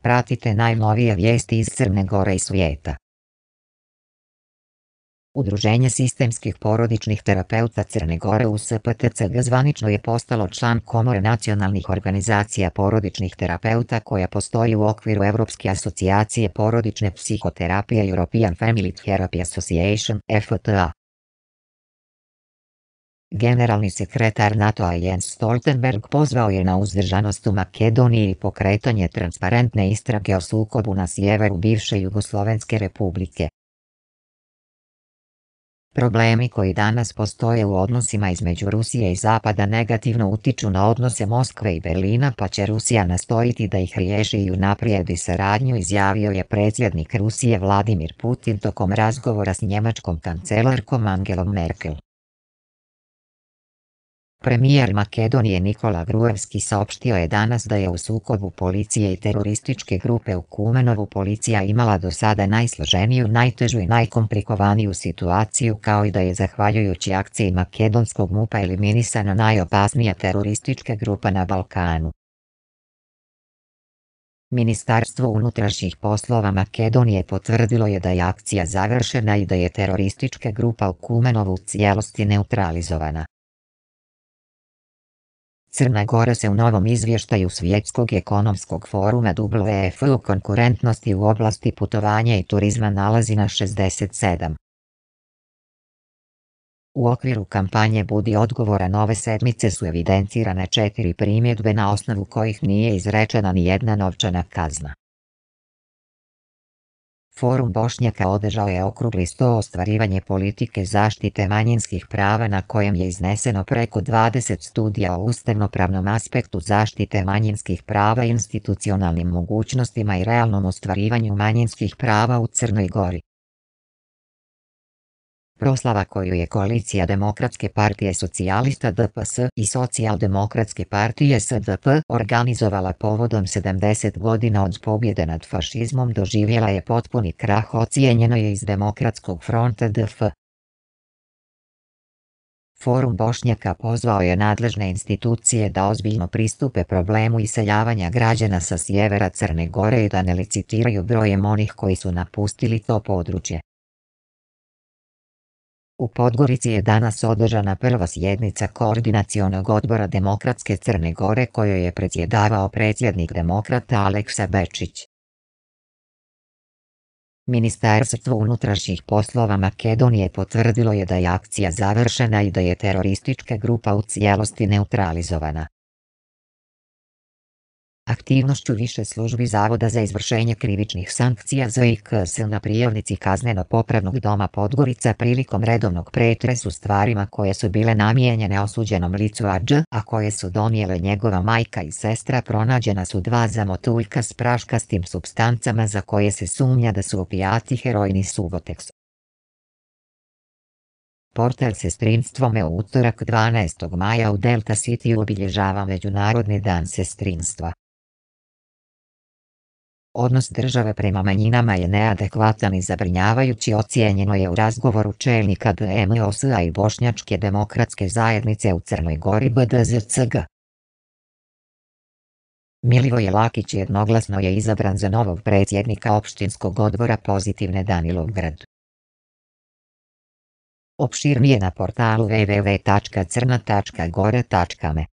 Pratite najnovije vijesti iz Crne Gore i svijeta. Udruženje sistemskih porodičnih terapeuta Crne Gore USPTCG zvanično je postalo član Komore nacionalnih organizacija porodičnih terapeuta koja postoji u okviru Evropske asocijacije porodične psihoterapije European Family Therapy Association (EFTA). Generalni sekretar NATO-a Jens Stoltenberg pozvao je na uzdržanost u Makedoniji i pokretanje transparentne istrage o sukobu na sjeveru bivše Jugoslovenske republike. Problemi koji danas postoje u odnosima između Rusije i Zapada negativno utiču na odnose Moskve i Berlina, pa će Rusija nastojiti da ih riješi i unaprijedi saradnju, izjavio je predsjednik Rusije Vladimir Putin tokom razgovora s njemačkom kancelarkom Angelom Merkel. Premijer Makedonije Nikola Gruevski saopštio je danas da je u sukobu policije i terorističke grupe u Kumanovu policija imala do sada najsloženiju, najtežu i najkomplikovaniju situaciju, kao i da je zahvaljujući akciji makedonskog MUP-a eliminisana najopasnija teroristička grupa na Balkanu. Ministarstvo unutrašnjih poslova Makedonije potvrdilo je da je akcija završena i da je teroristička grupa u Kumanovu u cijelosti neutralizovana. Crna Gora se u novom izvještaju Svjetskog ekonomskog foruma WEF o konkurentnosti u oblasti putovanja i turizma nalazi na 67. U okviru kampanje Budi odgovoran ove sedmice su evidentirane 4 primjedbe na osnovu kojih nije izrečena ni jedna novčana kazna. Forum Bošnjaka održao je okrugli sto ostvarivanje politike zaštite manjinskih prava na kojem je izneseno preko 20 studija o ustavnopravnom aspektu zaštite manjinskih prava, institucionalnim mogućnostima i realnom ostvarivanju manjinskih prava u Crnoj Gori. Proslava koju je koalicija Demokratske partije socijalista DPS i Socijaldemokratske partije SDP organizovala povodom 70 godina od pobjede nad fašizmom doživjela je potpuni krah, ocijenjeno je iz Demokratskog fronta DF. Forum Bošnjaka pozvao je nadležne institucije da ozbiljno pristupe problemu iseljavanja građana sa sjevera Crne Gore i da ne licitiraju brojem onih koji su napustili to područje. U Podgorici je danas održana prva sjednica Koordinacionog odbora Demokratske Crne Gore kojoj je predsjedavao predsjednik Demokrata Aleksa Bečić. Ministarstvo unutrašnjih poslova Makedonije potvrdilo je da je akcija završena i da je teroristička grupa u cijelosti neutralizovana. Aktivnošću više službi Zavoda za izvršenje krivičnih sankcija ZIKS na prijavnici Kazneno-popravnog doma Podgorica prilikom redovnog pretresu stvarima koje su bile namijenjene osuđenom licu Ađ, a koje su donijele njegova majka i sestra, pronađena su 2 zamotuljka s praškastim supstancama za koje se sumnja da su opijati heroin i Subotex. Portal Sestrinstvo u utorak 12. maja u Delta City obilježava Međunarodni dan sestrinstva. Odnos države prema manjinama je neadekvatan i zabrinjavajući, ocijenjeno je u razgovoru čelnika DMOS-a i Bošnjačke demokratske zajednice u Crnoj Gori BDZCG. Milivoje Lakić jednoglasno je izabran za novog predsjednika opštinskog odbora Pozitivne Danilovgrad. Opširnije na portalu www.crna.gore.me